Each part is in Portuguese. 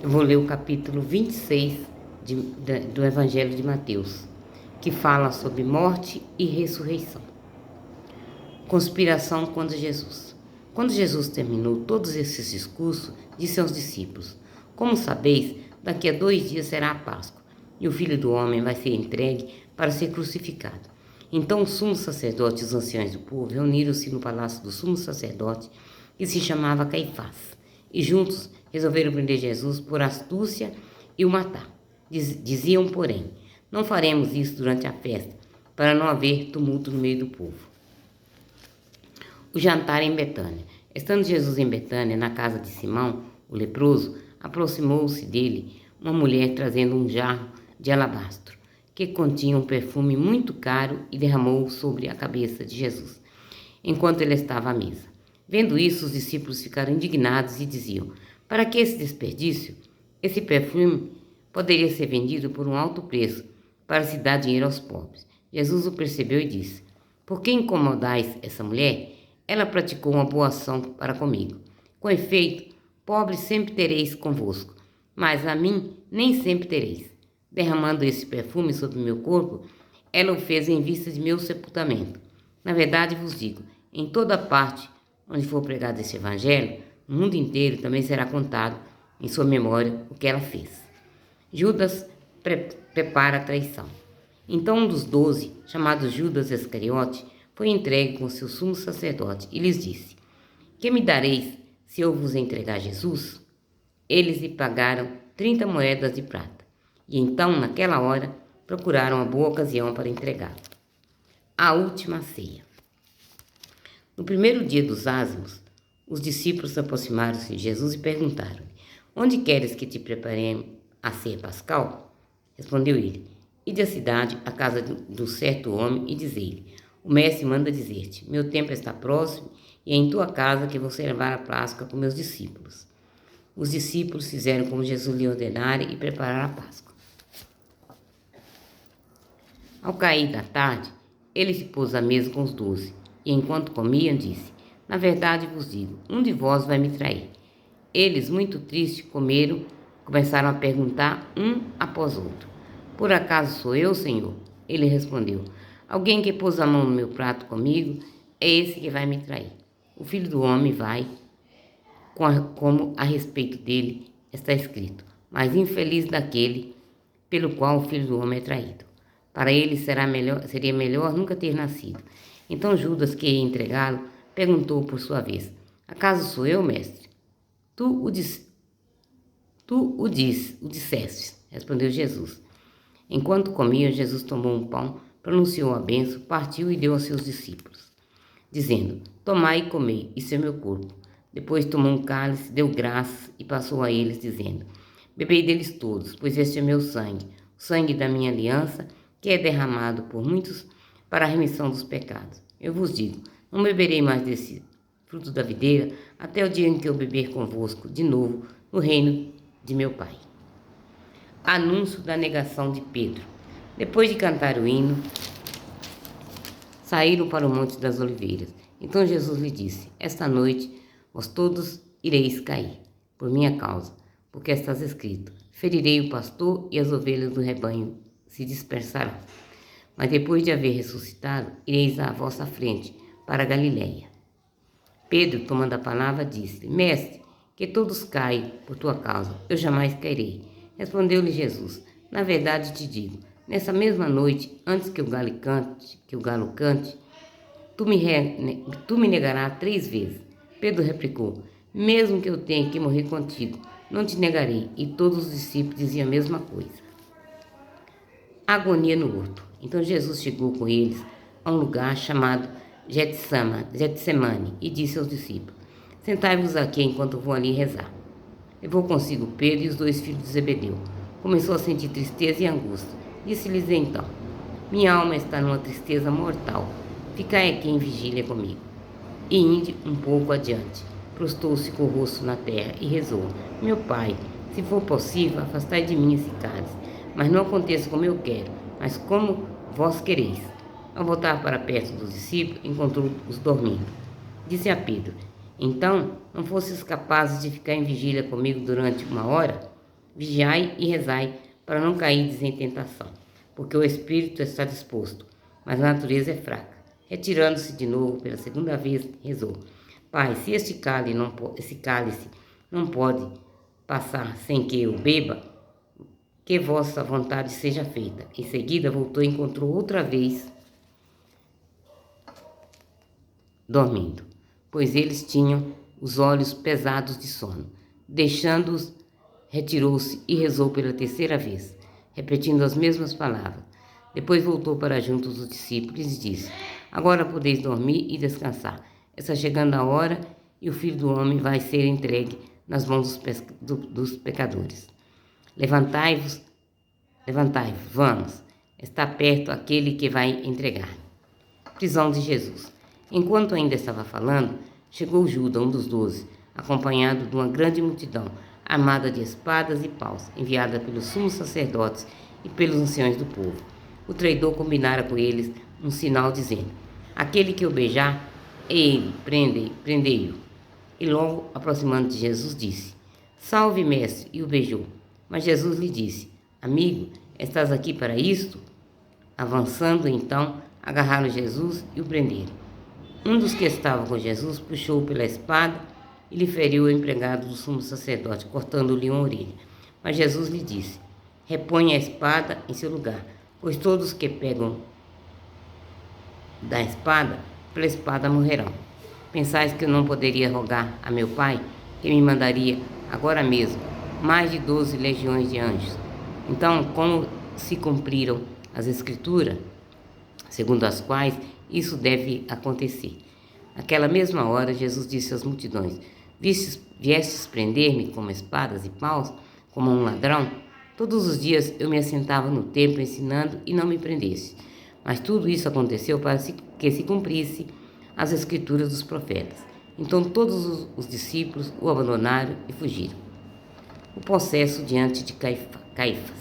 Eu vou ler o capítulo 26 do Evangelho de Mateus, que fala sobre morte e ressurreição. Conspiração contra Jesus. Quando Jesus terminou todos esses discursos, disse aos discípulos: Como sabeis, daqui a 2 dias será a Páscoa, e o Filho do Homem vai ser entregue para ser crucificado. Então os sumos sacerdotes e os anciões do povo reuniram-se no palácio do sumo sacerdote, que se chamava Caifás, e juntos resolveram prender Jesus por astúcia e o matar. Diziam, porém: Não faremos isso durante a festa, para não haver tumulto no meio do povo. O jantar em Betânia. Estando Jesus em Betânia, na casa de Simão, o leproso, aproximou-se dele uma mulher trazendo um jarro de alabastro, que continha um perfume muito caro, e derramou sobre a cabeça de Jesus, enquanto ele estava à mesa. Vendo isso, os discípulos ficaram indignados e diziam: Para que esse desperdício? Esse perfume poderia ser vendido por um alto preço, para se dar dinheiro aos pobres. Jesus o percebeu e disse: Por que incomodais essa mulher? Ela praticou uma boa ação para comigo. Com efeito, pobres sempre tereis convosco, mas a mim nem sempre tereis. Derramando esse perfume sobre meu corpo, ela o fez em vista de meu sepultamento. Na verdade vos digo, em toda parte onde for pregado esse evangelho, no mundo inteiro também será contado em sua memória o que ela fez. Judas prepara a traição. Então um dos 12, chamado Judas Iscariote, foi entregue com seu sumo sacerdote e lhes disse: Que me dareis se eu vos entregar Jesus? Eles lhe pagaram 30 moedas de prata. E então, naquela hora, procuraram uma boa ocasião para entregá-lo. A última ceia. No primeiro dia dos ázimos, os discípulos aproximaram-se de Jesus e perguntaram-lhe: Onde queres que te preparemos a ceia pascal? Respondeu ele: Ide à cidade, à casa de um certo homem, e dizei-lhe: O mestre manda dizer-te: Meu tempo está próximo, e é em tua casa que vou celebrar a Páscoa com meus discípulos. Os discípulos fizeram como Jesus lhe ordenara e prepararam a Páscoa. Ao cair da tarde, ele se pôs à mesa com os 12, e enquanto comiam, disse: Na verdade vos digo, um de vós vai me trair. Eles, muito tristes, começaram a perguntar um após outro: Por acaso sou eu, Senhor? Ele respondeu: Alguém que pôs a mão no meu prato comigo é esse que vai me trair. O Filho do Homem vai, como a respeito dele está escrito: Mas infeliz daquele pelo qual o Filho do Homem é traído. Para ele seria melhor nunca ter nascido. Então Judas, que ia entregá-lo, perguntou por sua vez: Acaso sou eu, mestre? Tu o disseste, respondeu Jesus. Enquanto comiam, Jesus tomou um pão, pronunciou a bênção, partiu e deu aos seus discípulos, dizendo: Tomai e comei, isso é meu corpo. Depois tomou um cálice, deu graças e passou a eles, dizendo: Bebei deles todos, pois este é meu sangue, o sangue da minha aliança, que é derramado por muitos para a remissão dos pecados. Eu vos digo, não beberei mais desse fruto da videira, até o dia em que eu beber convosco de novo no reino de meu Pai. Anúncio da negação de Pedro. Depois de cantar o hino, saíram para o Monte das Oliveiras. Então Jesus lhe disse: Esta noite vós todos ireis cair, por minha causa, porque está escrito: Ferirei o pastor e as ovelhas do rebanho se dispersarão. Mas depois de haver ressuscitado, ireis à vossa frente, para a Galiléia. Pedro, tomando a palavra, disse: Mestre, que todos caiam por tua causa, eu jamais cairei. Respondeu-lhe Jesus: Na verdade te digo, nessa mesma noite, antes que o galo cante, tu me negarás 3 vezes. Pedro replicou: Mesmo que eu tenha que morrer contigo, não te negarei. E todos os discípulos diziam a mesma coisa. Agonia no horto. Então Jesus chegou com eles a um lugar chamado Getsemane e disse aos discípulos: Sentai-vos aqui enquanto vou ali rezar. Levou consigo Pedro e os 2 filhos de Zebedeu. Começou a sentir tristeza e angústia. Disse-lhes então: Minha alma está numa tristeza mortal. Ficai aqui em vigília comigo. E indo um pouco adiante, prostou-se com o rosto na terra e rezou: Meu Pai, se for possível, afastai de mim esse cálice, mas não aconteça como eu quero, mas como vós quereis. Ao voltar para perto dos discípulos, encontrou-os dormindo. Disse a Pedro: Então, não fosses capazes de ficar em vigília comigo durante 1 hora? Vigiai e rezai para não cairdes em tentação, porque o espírito está disposto, mas a natureza é fraca. Retirando-se de novo pela segunda vez, rezou: Pai, se esse cálice não pode passar sem que eu beba, que vossa vontade seja feita. Em seguida voltou e encontrou outra vez dormindo, pois eles tinham os olhos pesados de sono. Deixando-os, retirou-se e rezou pela terceira vez, repetindo as mesmas palavras. Depois voltou para junto dos discípulos e disse: Agora podeis dormir e descansar. Está chegando a hora e o Filho do Homem vai ser entregue nas mãos dos pecadores. Levantai-vos, vamos. Está perto aquele que vai entregar. Prisão de Jesus. Enquanto ainda estava falando, chegou Judas, um dos 12, acompanhado de uma grande multidão, armada de espadas e paus, enviada pelos sumos sacerdotes e pelos anciões do povo. O traidor combinara com eles um sinal, dizendo: Aquele que o beijar, é ele, prendei-o. E logo, aproximando de Jesus, disse: Salve, mestre, e o beijou. Mas Jesus lhe disse: Amigo, estás aqui para isto? Avançando, então, agarraram Jesus e o prenderam. Um dos que estavam com Jesus puxou-o pela espada e lhe feriu o empregado do sumo sacerdote, cortando-lhe uma orelha. Mas Jesus lhe disse: Reponha a espada em seu lugar, pois todos que pegam da espada, pela espada morrerão. Pensais que eu não poderia rogar a meu Pai, que me mandaria agora mesmo mais de 12 legiões de anjos? Então, como se cumpriram as Escrituras, segundo as quais isso deve acontecer? Naquela mesma hora, Jesus disse às multidões: Viestes prender-me com espadas e paus, como um ladrão? Todos os dias eu me assentava no templo ensinando e não me prendesse. Mas tudo isso aconteceu para que se cumprisse as Escrituras dos profetas. Então todos os discípulos o abandonaram e fugiram. O processo diante de Caifás.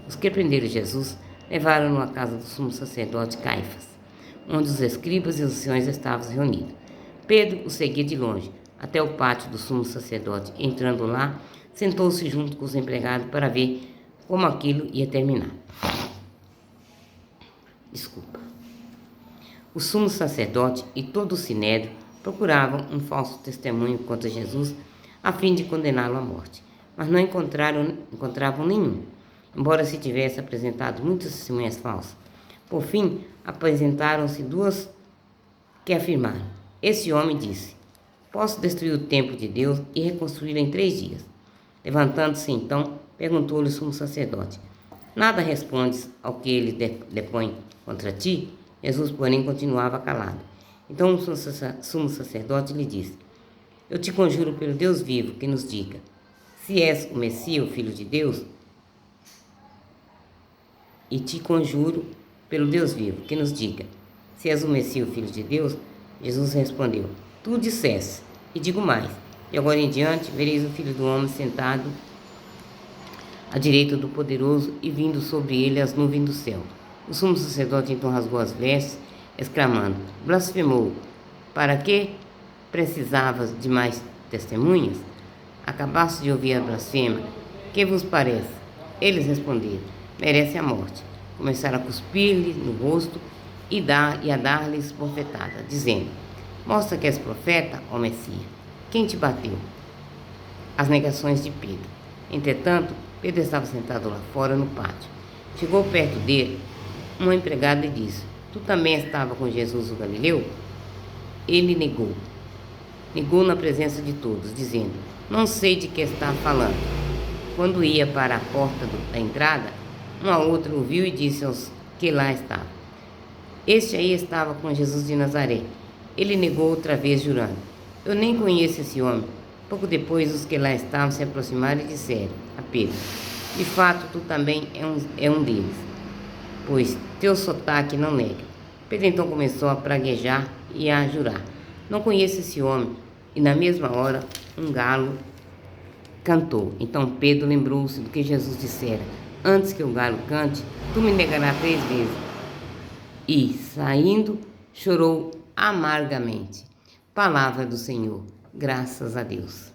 Os que prenderam Jesus levaram-no à casa do sumo sacerdote Caifás, onde os escribas e os anciões estavam reunidos. Pedro o seguia de longe, até o pátio do sumo sacerdote. Entrando lá, sentou-se junto com os empregados para ver como aquilo ia terminar. O sumo sacerdote e todo o sinédrio procuravam um falso testemunho contra Jesus, a fim de condená-lo à morte, mas não encontravam nenhum, embora se tivesse apresentado muitas testemunhas falsas. Por fim, apresentaram-se 2 que afirmaram: Esse homem disse: Posso destruir o templo de Deus e reconstruí-lo em 3 dias. Levantando-se então, perguntou-lhe o sumo sacerdote: Nada respondes ao que ele depõe contra ti? Jesus, porém, continuava calado. Então o sumo sacerdote lhe disse: Eu te conjuro pelo Deus vivo que nos diga, se és o Messias, o Filho de Deus. E te conjuro pelo Deus vivo que nos diga, se és o Messias, o Filho de Deus. Jesus respondeu: Tu disseste, e digo mais: de agora em diante vereis o Filho do Homem sentado à direita do Poderoso e vindo sobre ele as nuvens do céu. O sumo sacerdote então rasgou as vestes, exclamando: Blasfemou! Para que precisavas de mais testemunhas? Acabaste de ouvir a blasfema. Que vos parece? Eles responderam: Merece a morte. Começaram a cuspir-lhe no rosto e a dar-lhes bofetada, dizendo: Mostra que és profeta, ó Messias. Quem te bateu? As negações de Pedro. Entretanto, Pedro estava sentado lá fora no pátio. Chegou perto dele uma empregada e disse: Tu também estava com Jesus o Galileu? Ele negou na presença de todos, dizendo: Não sei de que está falando. Quando ia para a porta da entrada, uma outra ouviu e disse aos que lá estavam: Este aí estava com Jesus de Nazaré. Ele negou outra vez, jurando: Eu nem conheço esse homem. Pouco depois, os que lá estavam se aproximaram e disseram a Pedro: De fato, tu também é um deles, pois teu sotaque não nega. Pedro então começou a praguejar e a jurar: Não conheço esse homem. E na mesma hora, um galo cantou. Então Pedro lembrou-se do que Jesus dissera: Antes que o galo cante, tu me negarás 3 vezes. E, saindo, chorou amargamente. Palavra do Senhor. Graças a Deus.